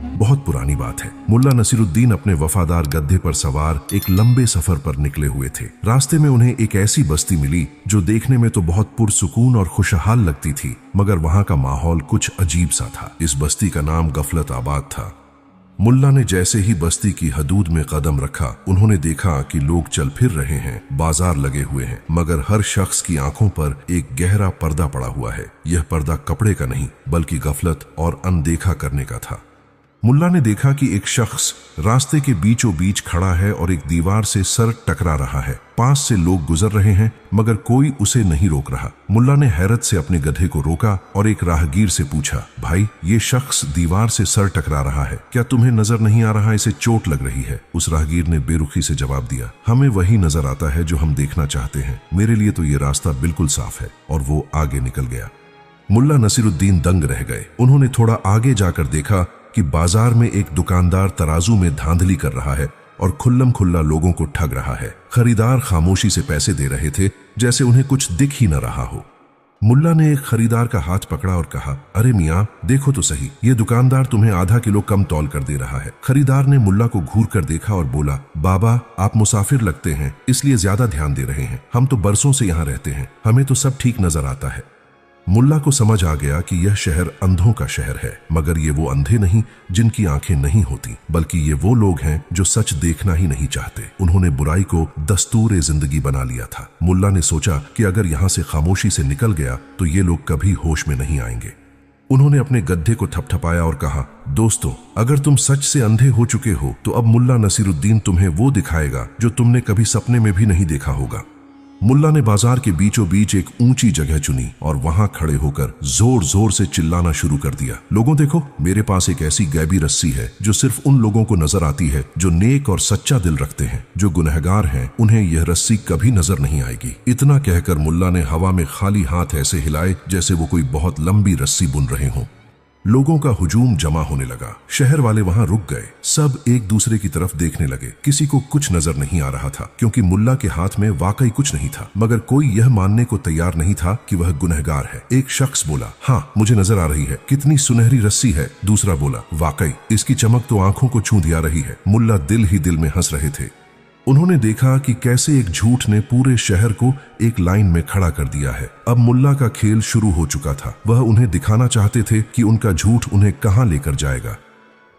बहुत पुरानी बात है। मुल्ला नसीरुद्दीन अपने वफादार गधे पर सवार एक लंबे सफर पर निकले हुए थे। रास्ते में उन्हें एक ऐसी बस्ती मिली जो देखने में तो बहुत पुरसुकून और खुशहाल लगती थी, मगर वहां का माहौल कुछ अजीब सा था। इस बस्ती का नाम गफलत आबाद था। मुल्ला ने जैसे ही बस्ती की हदूद में कदम रखा, उन्होंने देखा कि लोग चल फिर रहे हैं, बाजार लगे हुए हैं, मगर हर शख्स की आंखों पर एक गहरा पर्दा पड़ा हुआ है। यह पर्दा कपड़े का नहीं बल्कि गफलत और अनदेखा करने का था। मुल्ला ने देखा कि एक शख्स रास्ते के बीचों बीच खड़ा है और एक दीवार से सर टकरा रहा है। पास से लोग गुजर रहे हैं मगर कोई उसे नहीं रोक रहा। मुल्ला ने हैरत से अपने गधे को रोका और एक राहगीर से पूछा, भाई, ये शख्स दीवार से सर टकरा रहा है, क्या तुम्हें नजर नहीं आ रहा इसे चोट लग रही है? उस राहगीर ने बेरुखी से जवाब दिया, हमें वही नजर आता है जो हम देखना चाहते हैं। मेरे लिए तो ये रास्ता बिल्कुल साफ है। और वो आगे निकल गया। मुल्ला नसीरुद्दीन दंग रह गए। उन्होंने थोड़ा आगे जाकर देखा कि बाजार में एक दुकानदार तराजू में धांधली कर रहा है और खुल्लम खुल्ला लोगों को ठग रहा है। खरीदार खामोशी से पैसे दे रहे थे, जैसे उन्हें कुछ दिख ही न रहा हो। मुल्ला ने एक खरीदार का हाथ पकड़ा और कहा, अरे मियाँ, देखो तो सही, ये दुकानदार तुम्हें आधा किलो कम तौल कर दे रहा है। खरीदार ने मुल्ला को घूर कर देखा और बोला, बाबा, आप मुसाफिर लगते हैं, इसलिए ज्यादा ध्यान दे रहे हैं। हम तो बरसों से यहाँ रहते हैं, हमें तो सब ठीक नजर आता है। मुल्ला को समझ आ गया कि यह शहर अंधों का शहर है, मगर ये वो अंधे नहीं जिनकी आंखें नहीं होती, बल्कि ये वो लोग हैं जो सच देखना ही नहीं चाहते। उन्होंने बुराई को दस्तूर जिंदगी बना लिया था। मुल्ला ने सोचा कि अगर यहां से खामोशी से निकल गया तो ये लोग कभी होश में नहीं आएंगे। उन्होंने अपने गड्ढे को थपथपाया और कहा, दोस्तों, अगर तुम सच से अंधे हो चुके हो तो अब मुल्ला नसीरुद्दीन तुम्हें वो दिखाएगा जो तुमने कभी सपने में भी नहीं देखा होगा। मुल्ला ने बाजार के बीचों बीच एक ऊंची जगह चुनी और वहां खड़े होकर जोर जोर से चिल्लाना शुरू कर दिया, लोगों देखो, मेरे पास एक ऐसी गैबी रस्सी है जो सिर्फ उन लोगों को नजर आती है जो नेक और सच्चा दिल रखते हैं। जो गुनहगार हैं उन्हें यह रस्सी कभी नजर नहीं आएगी। इतना कहकर मुल्ला ने हवा में खाली हाथ ऐसे हिलाए जैसे वो कोई बहुत लंबी रस्सी बुन रहे हों। लोगों का हुजूम जमा होने लगा। शहर वाले वहां रुक गए। सब एक दूसरे की तरफ देखने लगे। किसी को कुछ नजर नहीं आ रहा था, क्योंकि मुल्ला के हाथ में वाकई कुछ नहीं था, मगर कोई यह मानने को तैयार नहीं था कि वह गुनहगार है। एक शख्स बोला, हाँ, मुझे नजर आ रही है, कितनी सुनहरी रस्सी है। दूसरा बोला, वाकई इसकी चमक तो आंखों को छू दिया रही है। मुल्ला दिल ही दिल में हंस रहे थे। उन्होंने देखा कि कैसे एक झूठ ने पूरे शहर को एक लाइन में खड़ा कर दिया है। अब मुल्ला का खेल शुरू हो चुका था। वह उन्हें दिखाना चाहते थे कि उनका झूठ उन्हें कहां लेकर जाएगा।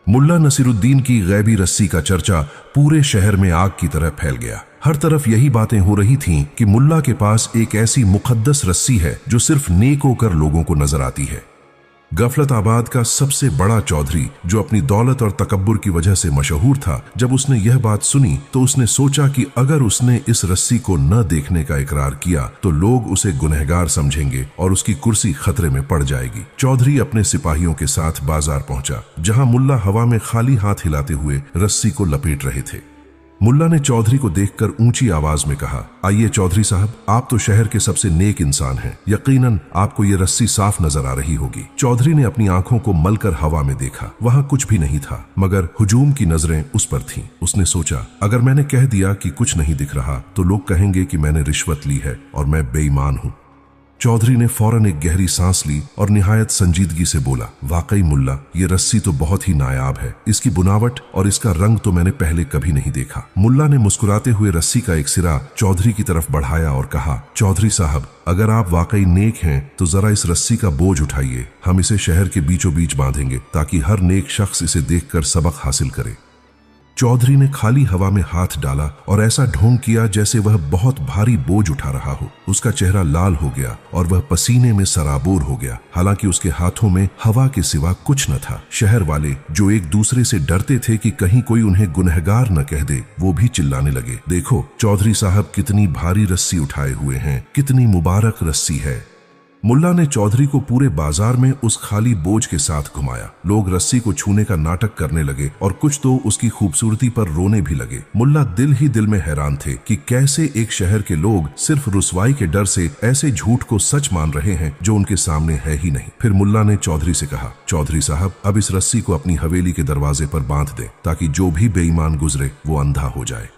मुल्ला नसीरुद्दीन की गैबी रस्सी का चर्चा पूरे शहर में आग की तरह फैल गया। हर तरफ यही बातें हो रही थीं कि मुल्ला के पास एक ऐसी मुकद्दस रस्सी है जो सिर्फ नेक होकर लोगों को नजर आती है। गफलत आबाद का सबसे बड़ा चौधरी, जो अपनी दौलत और तकब्बुर की वजह से मशहूर था, जब उसने यह बात सुनी तो उसने सोचा कि अगर उसने इस रस्सी को न देखने का इकरार किया तो लोग उसे गुनहगार समझेंगे और उसकी कुर्सी खतरे में पड़ जाएगी। चौधरी अपने सिपाहियों के साथ बाजार पहुंचा, जहां मुल्ला हवा में खाली हाथ हिलाते हुए रस्सी को लपेट रहे थे। मुल्ला ने चौधरी को देखकर ऊंची आवाज में कहा, आइए चौधरी साहब, आप तो शहर के सबसे नेक इंसान हैं, यकीनन आपको ये रस्सी साफ नजर आ रही होगी। चौधरी ने अपनी आंखों को मलकर हवा में देखा। वहां कुछ भी नहीं था, मगर हुजूम की नजरें उस पर थीं। उसने सोचा, अगर मैंने कह दिया कि कुछ नहीं दिख रहा तो लोग कहेंगे कि मैंने रिश्वत ली है और मैं बेईमान हूं। चौधरी ने फौरन एक गहरी सांस ली और निहायत संजीदगी से बोला, वाकई मुल्ला, ये रस्सी तो बहुत ही नायाब है। इसकी बुनावट और इसका रंग तो मैंने पहले कभी नहीं देखा। मुल्ला ने मुस्कुराते हुए रस्सी का एक सिरा चौधरी की तरफ बढ़ाया और कहा, चौधरी साहब, अगर आप वाकई नेक हैं तो जरा इस रस्सी का बोझ उठाइए। हम इसे शहर के बीचों बीच बांधेंगे ताकि हर नेक शख्स इसे देखकर सबक हासिल करे। चौधरी ने खाली हवा में हाथ डाला और ऐसा ढोंग किया जैसे वह बहुत भारी बोझ उठा रहा हो। उसका चेहरा लाल हो गया और वह पसीने में सराबोर हो गया। हालांकि उसके हाथों में हवा के सिवा कुछ न था। शहर वाले, जो एक दूसरे से डरते थे कि कहीं कोई उन्हें गुनहगार न कह दे, वो भी चिल्लाने लगे, देखो चौधरी साहब कितनी भारी रस्सी उठाए हुए हैं, कितनी मुबारक रस्सी है। मुल्ला ने चौधरी को पूरे बाजार में उस खाली बोझ के साथ घुमाया। लोग रस्सी को छूने का नाटक करने लगे और कुछ तो उसकी खूबसूरती पर रोने भी लगे। मुल्ला दिल ही दिल में हैरान थे कि कैसे एक शहर के लोग सिर्फ रुसवाई के डर से ऐसे झूठ को सच मान रहे हैं जो उनके सामने है ही नहीं। फिर मुल्ला ने चौधरी से कहा, चौधरी साहब, अब इस रस्सी को अपनी हवेली के दरवाजे पर बांध दें ताकि जो भी बेईमान गुजरे वो अंधा हो जाए।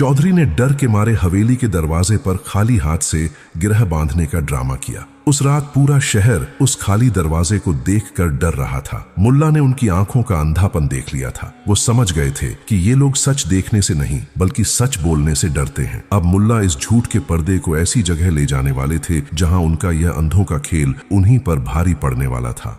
चौधरी ने डर के मारे हवेली के दरवाजे पर खाली हाथ से गिरह बांधने का ड्रामा किया। उस रात पूरा शहर उस खाली दरवाजे को देखकर डर रहा था। मुल्ला ने उनकी आंखों का अंधापन देख लिया था। वो समझ गए थे कि ये लोग सच देखने से नहीं बल्कि सच बोलने से डरते हैं। अब मुल्ला इस झूठ के पर्दे को ऐसी जगह ले जाने वाले थे जहां उनका यह अंधों का खेल उन्हीं पर भारी पड़ने वाला था।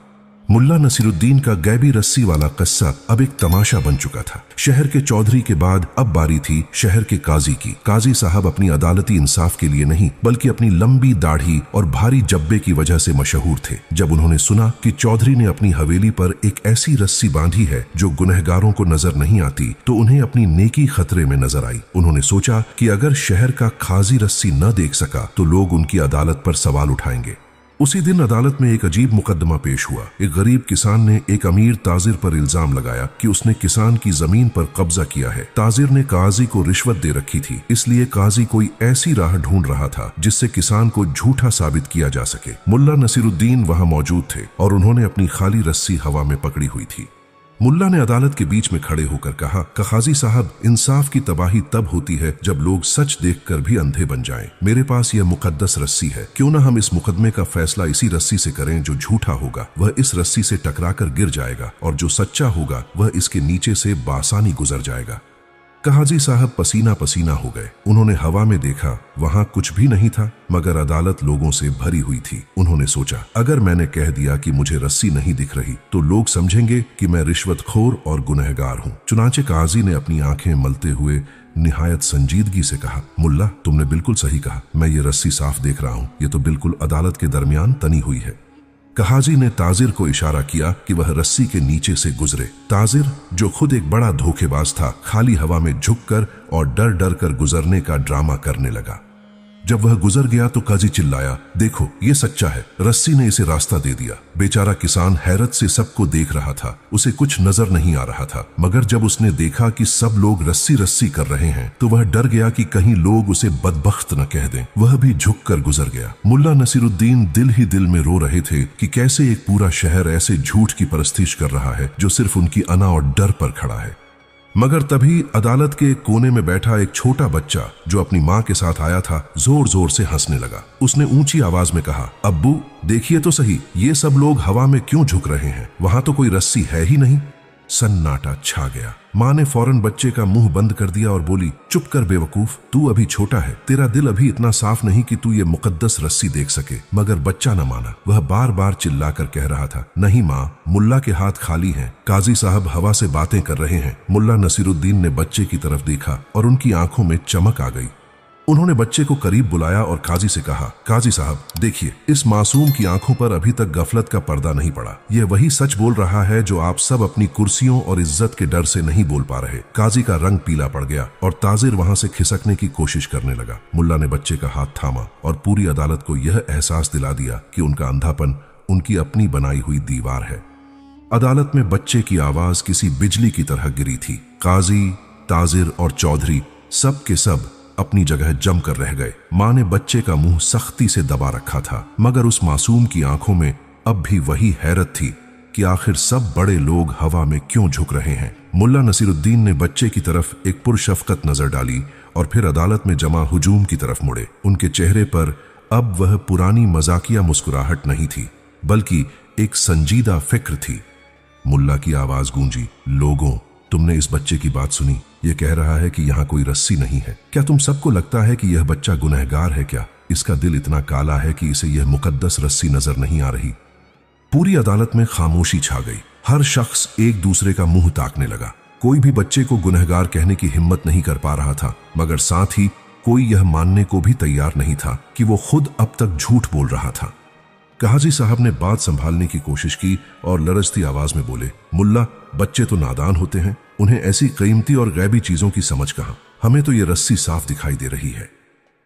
मुल्ला नसीरुद्दीन का गैबी रस्सी वाला किस्सा अब एक तमाशा बन चुका था। शहर के चौधरी के बाद अब बारी थी शहर के काजी की। काजी साहब अपनी अदालती इंसाफ के लिए नहीं बल्कि अपनी लंबी दाढ़ी और भारी जब्बे की वजह से मशहूर थे। जब उन्होंने सुना कि चौधरी ने अपनी हवेली पर एक ऐसी रस्सी बांधी है जो गुनहगारों को नजर नहीं आती, तो उन्हें अपनी नेकी खतरे में नजर आई। उन्होंने सोचा कि अगर शहर का काजी रस्सी न देख सका तो लोग उनकी अदालत पर सवाल उठाएंगे। उसी दिन अदालत में एक अजीब मुकदमा पेश हुआ। एक गरीब किसान ने एक अमीर ताजिर पर इल्जाम लगाया कि उसने किसान की जमीन पर कब्जा किया है। ताजिर ने काजी को रिश्वत दे रखी थी, इसलिए काजी कोई ऐसी राह ढूंढ रहा था जिससे किसान को झूठा साबित किया जा सके। मुल्ला नसीरुद्दीन वहां मौजूद थे और उन्होंने अपनी खाली रस्सी हवा में पकड़ी हुई थी। मुल्ला ने अदालत के बीच में खड़े होकर कहा, काजी साहब, इंसाफ की तबाही तब होती है जब लोग सच देखकर भी अंधे बन जाएं। मेरे पास यह मुकद्दस रस्सी है, क्यों ना हम इस मुकदमे का फैसला इसी रस्सी से करें। जो झूठा होगा वह इस रस्सी से टकराकर गिर जाएगा और जो सच्चा होगा वह इसके नीचे से बासानी गुजर जाएगा। काजी साहब पसीना पसीना हो गए। उन्होंने हवा में देखा, वहां कुछ भी नहीं था मगर अदालत लोगों से भरी हुई थी। उन्होंने सोचा, अगर मैंने कह दिया कि मुझे रस्सी नहीं दिख रही तो लोग समझेंगे कि मैं रिश्वतखोर और गुनहगार हूं। चुनाचे काजी ने अपनी आंखें मलते हुए निहायत संजीदगी से कहा, मुल्ला, तुमने बिल्कुल सही कहा। मैं ये रस्सी साफ देख रहा हूं। ये तो बिल्कुल अदालत के दरमियान तनी हुई है। काजी ने ताजिर को इशारा किया कि वह रस्सी के नीचे से गुजरे। ताजिर, जो खुद एक बड़ा धोखेबाज था, खाली हवा में झुककर और डर डर कर गुजरने का ड्रामा करने लगा। जब वह गुजर गया तो काजी चिल्लाया, देखो ये सच्चा है, रस्सी ने इसे रास्ता दे दिया। बेचारा किसान हैरत से सबको देख रहा था, उसे कुछ नजर नहीं आ रहा था। मगर जब उसने देखा कि सब लोग रस्सी रस्सी कर रहे हैं तो वह डर गया कि कहीं लोग उसे बदबख्त न कह दें। वह भी झुककर गुजर गया। मुल्ला नसीरुद्दीन दिल ही दिल में रो रहे थे कि कैसे एक पूरा शहर ऐसे झूठ की परस्तिश कर रहा है जो सिर्फ उनकी अना और डर पर खड़ा है। मगर तभी अदालत के कोने में बैठा एक छोटा बच्चा जो अपनी माँ के साथ आया था, जोर जोर से हंसने लगा। उसने ऊंची आवाज में कहा, अब्बू, देखिए तो सही, ये सब लोग हवा में क्यों झुक रहे हैं? वहां तो कोई रस्सी है ही नहीं। सन्नाटा छा गया। माँ ने फौरन बच्चे का मुंह बंद कर दिया और बोली, चुप कर बेवकूफ, तू अभी छोटा है, तेरा दिल अभी इतना साफ नहीं कि तू ये मुकद्दस रस्सी देख सके। मगर बच्चा न माना। वह बार बार चिल्लाकर कह रहा था, नहीं माँ, मुल्ला के हाथ खाली हैं। काजी साहब हवा से बातें कर रहे हैं। मुल्ला नसीरुद्दीन ने बच्चे की तरफ देखा और उनकी आंखों में चमक आ गई। उन्होंने बच्चे को करीब बुलाया और काजी से कहा, काजी साहब, देखिए, इस मासूम की आंखों पर अभी तक गफलत का पर्दा नहीं पड़ा। यह वही सच बोल रहा है जो आप सब अपनी कुर्सियों और इज्जत के डर से नहीं बोल पा रहे। काजी का रंग पीला पड़ गया और ताजिर वहां से खिसकने की कोशिश करने लगा। मुल्ला ने बच्चे का हाथ थामा और पूरी अदालत को यह एहसास दिला दिया कि उनका अंधापन उनकी अपनी बनाई हुई दीवार है। अदालत में बच्चे की आवाज किसी बिजली की तरह गिरी थी। काजी, ताजिर और चौधरी सब के सब अपनी जगह जमकर रह गए। माँ ने बच्चे का मुंह सख्ती से दबा रखा था, मगर उस मासूम की आंखों में अब भी वही हैरत थी कि आखिर सब बड़े लोग हवा में क्यों झुक रहे हैं। मुल्ला नसीरुद्दीन ने बच्चे की तरफ एक पुरशफकत नजर डाली और फिर अदालत में जमा हुजूम की तरफ मुड़े। उनके चेहरे पर अब वह पुरानी मजाकिया मुस्कुराहट नहीं थी, बल्कि एक संजीदा फिक्र थी। मुल्ला की आवाज गूंजी, लोगों, तुमने इस बच्चे की बात सुनी? यह कह रहा है कि यहाँ कोई रस्सी नहीं है। क्या तुम सबको लगता है कि यह बच्चा गुनहगार है? क्या इसका दिल इतना काला है कि इसे यह मुकद्दस रस्सी नजर नहीं आ रही? पूरी अदालत में खामोशी छा गई। हर शख्स एक दूसरे का मुंह ताकने लगा। कोई भी बच्चे को गुनहगार कहने की हिम्मत नहीं कर पा रहा था, मगर साथ ही कोई यह मानने को भी तैयार नहीं था कि वो खुद अब तक झूठ बोल रहा था। काजी साहब ने बात संभालने की कोशिश की और लरजती आवाज में बोले, मुल्ला, बच्चे तो नादान होते हैं, उन्हें ऐसी कीमती और गैबी चीजों की समझ कहां। हमें तो ये रस्सी साफ दिखाई दे रही है।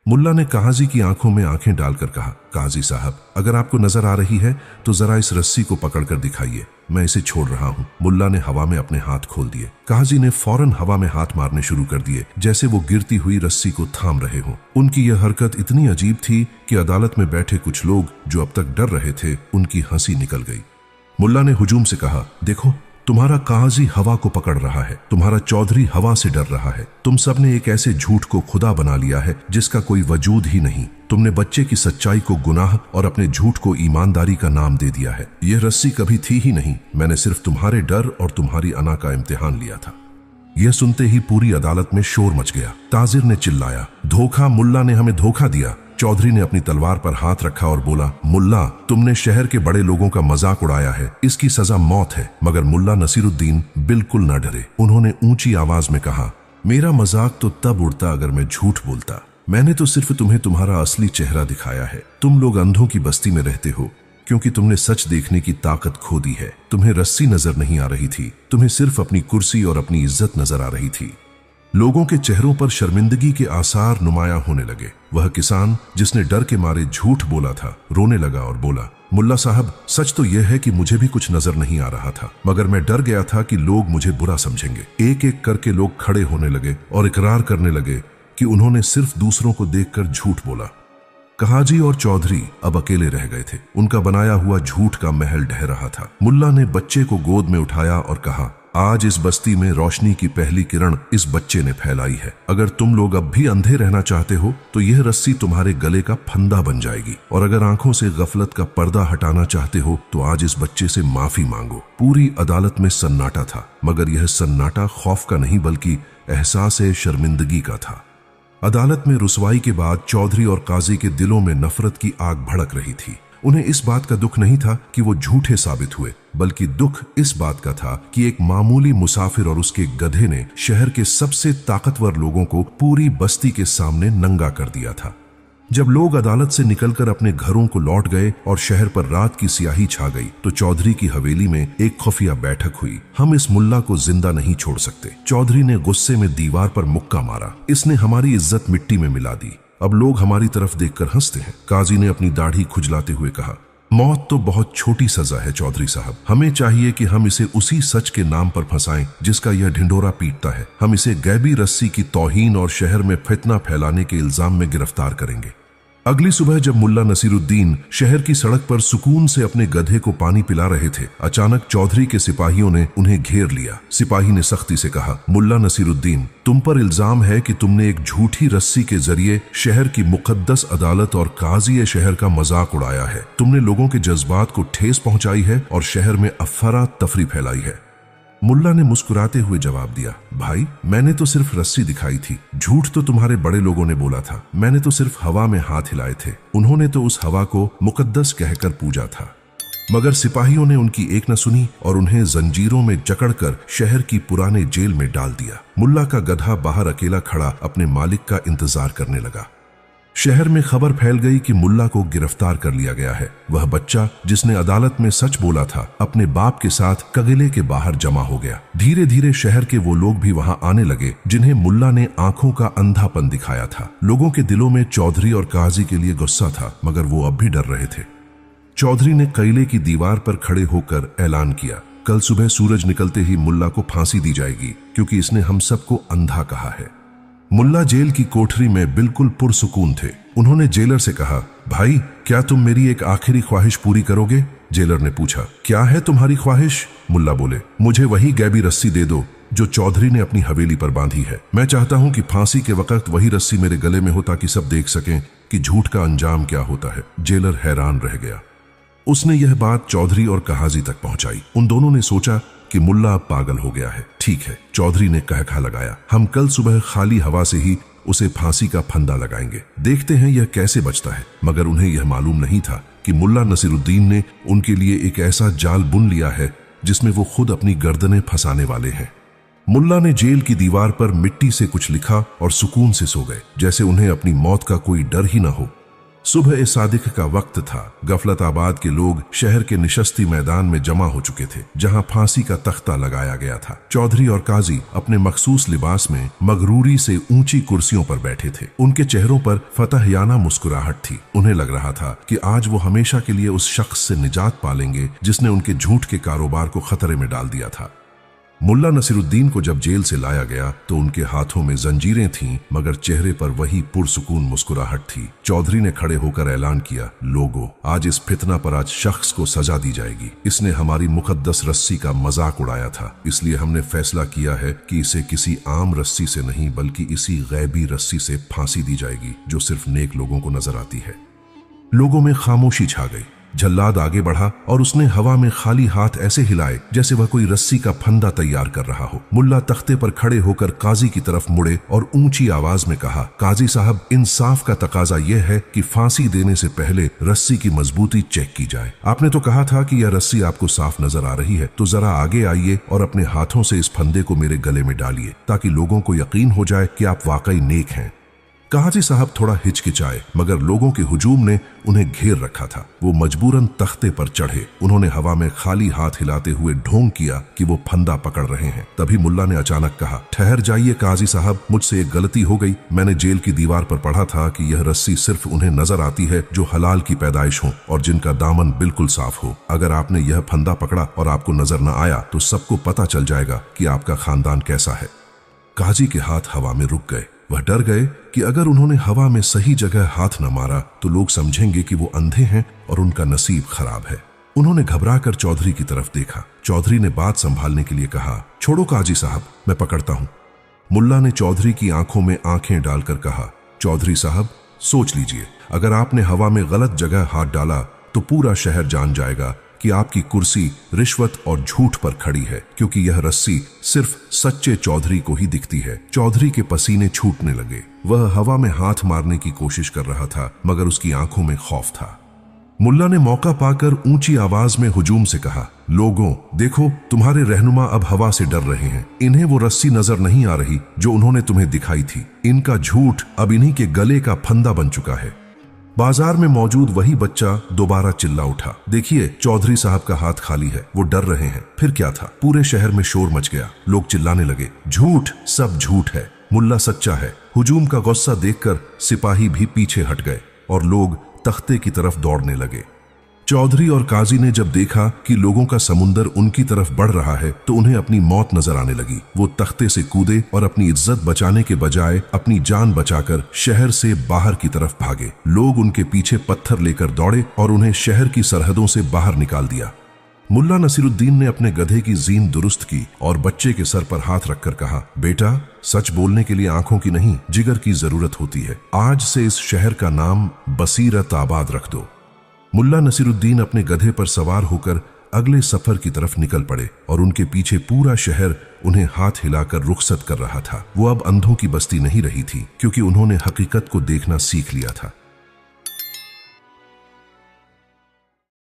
मुल्ला ने काजी की आंखों में आंखें डालकर कहा, काजी साहब, अगर आपको नजर आ रही है तो जरा इस रस्सी को पकड़कर दिखाइए, मैं इसे छोड़ रहा हूं। मुल्ला ने हवा में अपने हाथ खोल दिए। काजी ने फौरन हवा में हाथ मारने शुरू कर दिए, जैसे वो गिरती हुई रस्सी को थाम रहे हों। उनकी यह हरकत इतनी अजीब थी कि अदालत में बैठे कुछ लोग जो अब तक डर रहे थे, उनकी हंसी निकल गई। मुल्ला ने हुजूम से कहा, देखो, तुम्हारा काजी हवा को पकड़ रहा है, तुम्हारा चौधरी हवा से डर रहा है। तुम सब ने एक ऐसे झूठ को खुदा बना लिया है जिसका कोई वजूद ही नहीं। तुमने बच्चे की सच्चाई को गुनाह और अपने झूठ को ईमानदारी का नाम दे दिया है। यह रस्सी कभी थी ही नहीं, मैंने सिर्फ तुम्हारे डर और तुम्हारी अना का इम्तिहान लिया था। यह सुनते ही पूरी अदालत में शोर मच गया। ताजिर ने चिल्लाया, धोखा, मुल्ला ने हमें धोखा दिया। चौधरी ने अपनी तलवार पर हाथ रखा और बोला, मुल्ला, तुमने शहर के बड़े लोगों का मजाक उड़ाया है, इसकी सजा मौत है। मगर मुल्ला नसीरुद्दीन बिल्कुल न डरे। उन्होंने ऊंची आवाज में कहा, मेरा मजाक तो तब उड़ता अगर मैं झूठ बोलता। मैंने तो सिर्फ तुम्हें तुम्हारा असली चेहरा दिखाया है। तुम लोग अंधों की बस्ती में रहते हो क्योंकि तुमने सच देखने की ताकत खो दी है। तुम्हें रस्सी नजर नहीं आ रही थी, तुम्हें सिर्फ अपनी कुर्सी और अपनी इज्जत नजर आ रही थी। लोगों के चेहरों पर शर्मिंदगी के आसार नुमायां होने लगे। वह किसान जिसने डर के मारे झूठ बोला था रोने लगा और बोला, मुल्ला साहब, सच तो यह है कि मुझे भी कुछ नजर नहीं आ रहा था, मगर मैं डर गया था कि लोग मुझे बुरा समझेंगे। एक एक करके लोग खड़े होने लगे और इकरार करने लगे कि उन्होंने सिर्फ दूसरों को देखकर झूठ बोला। कहाजी और चौधरी अब अकेले रह गए थे। उनका बनाया हुआ झूठ का महल ढह रहा था। मुल्ला ने बच्चे को गोद में उठाया और कहा, आज इस बस्ती में रोशनी की पहली किरण इस बच्चे ने फैलाई है। अगर तुम लोग अब भी अंधे रहना चाहते हो तो यह रस्सी तुम्हारे गले का फंदा बन जाएगी, और अगर आंखों से गफलत का पर्दा हटाना चाहते हो तो आज इस बच्चे से माफी मांगो। पूरी अदालत में सन्नाटा था, मगर यह सन्नाटा खौफ का नहीं बल्कि एहसास शर्मिंदगी का था। अदालत में रुसवाई के बाद चौधरी और काजी के दिलों में नफरत की आग भड़क रही थी। उन्हें इस बात का दुख नहीं था कि वो झूठे साबित हुए, बल्कि दुख इस बात का था कि एक मामूली मुसाफिर और उसके गधे ने शहर के सबसे ताकतवर लोगों को पूरी बस्ती के सामने नंगा कर दिया था। जब लोग अदालत से निकलकर अपने घरों को लौट गए और शहर पर रात की स्याही छा गई तो चौधरी की हवेली में एक खुफिया बैठक हुई। हम इस मुल्ला को जिंदा नहीं छोड़ सकते। चौधरी ने गुस्से में दीवार पर मुक्का मारा, इसने हमारी इज्जत मिट्टी में मिला दी। अब लोग हमारी तरफ देखकर हंसते हैं। काजी ने अपनी दाढ़ी खुजलाते हुए कहा, मौत तो बहुत छोटी सजा है चौधरी साहब। हमें चाहिए कि हम इसे उसी सच के नाम पर फंसाएं जिसका यह ढिंढोरा पीटता है। हम इसे गैबी रस्सी की तौहीन और शहर में फितना फैलाने के इल्जाम में गिरफ्तार करेंगे। अगली सुबह जब मुल्ला नसीरुद्दीन शहर की सड़क पर सुकून से अपने गधे को पानी पिला रहे थे, अचानक चौधरी के सिपाहियों ने उन्हें घेर लिया। सिपाही ने सख्ती से कहा, मुल्ला नसीरुद्दीन, तुम पर इल्जाम है कि तुमने एक झूठी रस्सी के जरिए शहर की मुकद्दस अदालत और काजी शहर का मजाक उड़ाया है। तुमने लोगों के जज्बात को ठेस पहुंचाई है और शहर में अफरा तफरी फैलाई है। मुल्ला ने मुस्कुराते हुए जवाब दिया, भाई, मैंने तो सिर्फ रस्सी दिखाई थी। झूठ तो तुम्हारे बड़े लोगों ने बोला था। मैंने तो सिर्फ हवा में हाथ हिलाए थे। उन्होंने तो उस हवा को मुकद्दस कहकर पूजा था। मगर सिपाहियों ने उनकी एक न सुनी और उन्हें जंजीरों में जकड़कर शहर की पुराने जेल में डाल दिया। मुल्ला का गधा बाहर अकेला खड़ा अपने मालिक का इंतजार करने लगा। शहर में खबर फैल गई कि मुल्ला को गिरफ्तार कर लिया गया है। वह बच्चा जिसने अदालत में सच बोला था अपने बाप के साथ कगिले के बाहर जमा हो गया। धीरे धीरे शहर के वो लोग भी वहां आने लगे जिन्हें मुल्ला ने आंखों का अंधापन दिखाया था। लोगों के दिलों में चौधरी और काजी के लिए गुस्सा था, मगर वो अब भी डर रहे थे। चौधरी ने किले की दीवार पर खड़े होकर ऐलान किया, कल सुबह सूरज निकलते ही मुल्ला को फांसी दी जाएगी, क्योंकि इसने हम सबको अंधा कहा है। मुल्ला जेल की कोठरी में बिल्कुल पुरसुकून थे। उन्होंने जेलर से कहा, भाई, क्या तुम मेरी एक आखिरी ख्वाहिश पूरी करोगे? जेलर ने पूछा, क्या है तुम्हारी ख्वाहिश? मुल्ला बोले, मुझे वही गैबी रस्सी दे दो जो चौधरी ने अपनी हवेली पर बांधी है। मैं चाहता हूं कि फांसी के वक्त वही रस्सी मेरे गले में हो ताकि सब देख सकें कि झूठ का अंजाम क्या होता है। जेलर हैरान रह गया। उसने यह बात चौधरी और कहाजी तक पहुंचाई। उन दोनों ने सोचा कि मुल्ला अब पागल हो गया है। ठीक है, चौधरी ने कहखा लगाया, हम कल सुबह खाली हवा से ही उसे फांसी का फंदा लगाएंगे। देखते हैं यह कैसे बचता है। मगर उन्हें यह मालूम नहीं था कि मुल्ला नसीरुद्दीन ने उनके लिए एक ऐसा जाल बुन लिया है जिसमें वो खुद अपनी गर्दनें फंसाने वाले हैं। मुल्ला ने जेल की दीवार पर मिट्टी से कुछ लिखा और सुकून से सो गए, जैसे उन्हें अपनी मौत का कोई डर ही न हो। सुबह सादिक का वक्त था। गफलताबाद के लोग शहर के निशस्ती मैदान में जमा हो चुके थे, जहां फांसी का तख्ता लगाया गया था। चौधरी और काजी अपने मखसूस लिबास में मगरूरी से ऊंची कुर्सियों पर बैठे थे। उनके चेहरों पर फतहयाना मुस्कुराहट थी। उन्हें लग रहा था कि आज वो हमेशा के लिए उस शख्स से निजात पालेंगे जिसने उनके झूठ के कारोबार को खतरे में डाल दिया था। मुल्ला नसीरुद्दीन को जब जेल से लाया गया तो उनके हाथों में जंजीरें थीं, मगर चेहरे पर वही पुरसुकून मुस्कुराहट थी। चौधरी ने खड़े होकर ऐलान किया, लोगों, आज इस फितना पर आज शख्स को सजा दी जाएगी। इसने हमारी मुकद्दस रस्सी का मजाक उड़ाया था, इसलिए हमने फैसला किया है कि इसे किसी आम रस्सी से नहीं बल्कि इसी गैबी रस्सी से फांसी दी जाएगी जो सिर्फ नेक लोगों को नजर आती है। लोगों में खामोशी छा गई। जल्लाद आगे बढ़ा और उसने हवा में खाली हाथ ऐसे हिलाए जैसे वह कोई रस्सी का फंदा तैयार कर रहा हो। मुल्ला तख्ते पर खड़े होकर काजी की तरफ मुड़े और ऊंची आवाज में कहा, काजी साहब, इंसाफ का तकाजा यह है कि फांसी देने से पहले रस्सी की मजबूती चेक की जाए। आपने तो कहा था कि यह रस्सी आपको साफ नजर आ रही है, तो जरा आगे आइए और अपने हाथों से इस फंदे को मेरे गले में डालिए ताकि लोगों को यकीन हो जाए कि आप वाकई नेक हैं। काजी साहब थोड़ा हिचकिचाए, मगर लोगों के हुजूम ने उन्हें घेर रखा था। वो मजबूरन तख्ते पर चढ़े। उन्होंने हवा में खाली हाथ हिलाते हुए ढोंग किया कि वो फंदा पकड़ रहे हैं। तभी मुल्ला ने अचानक कहा, ठहर जाइए काजी साहब, मुझसे एक गलती हो गई। मैंने जेल की दीवार पर पढ़ा था कि यह रस्सी सिर्फ उन्हें नजर आती है जो हलाल की पैदाइश हो और जिनका दामन बिल्कुल साफ हो। अगर आपने यह फंदा पकड़ा और आपको नजर न आया तो सबको पता चल जाएगा कि आपका खानदान कैसा है। काजी के हाथ हवा में रुक गए। वह डर गए कि अगर उन्होंने हवा में सही जगह हाथ न मारा तो लोग समझेंगे कि वो अंधे हैं और उनका नसीब खराब है। उन्होंने घबराकर चौधरी की तरफ देखा। चौधरी ने बात संभालने के लिए कहा, छोड़ो काजी साहब, मैं पकड़ता हूं। मुल्ला ने चौधरी की आंखों में आंखें डालकर कहा, चौधरी साहब, सोच लीजिए, अगर आपने हवा में गलत जगह हाथ डाला तो पूरा शहर जान जाएगा कि आपकी कुर्सी रिश्वत और झूठ पर खड़ी है, क्योंकि यह रस्सी सिर्फ सच्चे चौधरी को ही दिखती है। चौधरी के पसीने छूटने लगे। वह हवा में हाथ मारने की कोशिश कर रहा था, मगर उसकी आंखों में खौफ था। मुल्ला ने मौका पाकर ऊंची आवाज में हुजूम से कहा, लोगों, देखो, तुम्हारे रहनुमा अब हवा से डर रहे हैं। इन्हें वो रस्सी नजर नहीं आ रही जो उन्होंने तुम्हें दिखाई थी। इनका झूठ अब इन्हीं के गले का फंदा बन चुका है। बाजार में मौजूद वही बच्चा दोबारा चिल्ला उठा, देखिए, चौधरी साहब का हाथ खाली है, वो डर रहे हैं। फिर क्या था, पूरे शहर में शोर मच गया। लोग चिल्लाने लगे, झूठ, सब झूठ है, मुल्ला सच्चा है। हुजूम का गुस्सा देखकर सिपाही भी पीछे हट गए और लोग तख्ते की तरफ दौड़ने लगे। चौधरी और काजी ने जब देखा कि लोगों का समुंदर उनकी तरफ बढ़ रहा है तो उन्हें अपनी मौत नजर आने लगी। वो तख्ते से कूदे और अपनी इज्जत बचाने के बजाय अपनी जान बचाकर शहर से बाहर की तरफ भागे। लोग उनके पीछे पत्थर लेकर दौड़े और उन्हें शहर की सरहदों से बाहर निकाल दिया। मुल्ला नसीरुद्दीन ने अपने गधे की जीन दुरुस्त की और बच्चे के सर पर हाथ रखकर कहा, बेटा, सच बोलने के लिए आंखों की नहीं, जिगर की जरूरत होती है। आज से इस शहर का नाम बसीरत आबाद रख दो। मुल्ला नसीरुद्दीन अपने गधे पर सवार होकर अगले सफर की तरफ निकल पड़े और उनके पीछे पूरा शहर उन्हें हाथ हिलाकर रुखसत कर रहा था। वो अब अंधों की बस्ती नहीं रही थी, क्योंकि उन्होंने हकीकत को देखना सीख लिया था।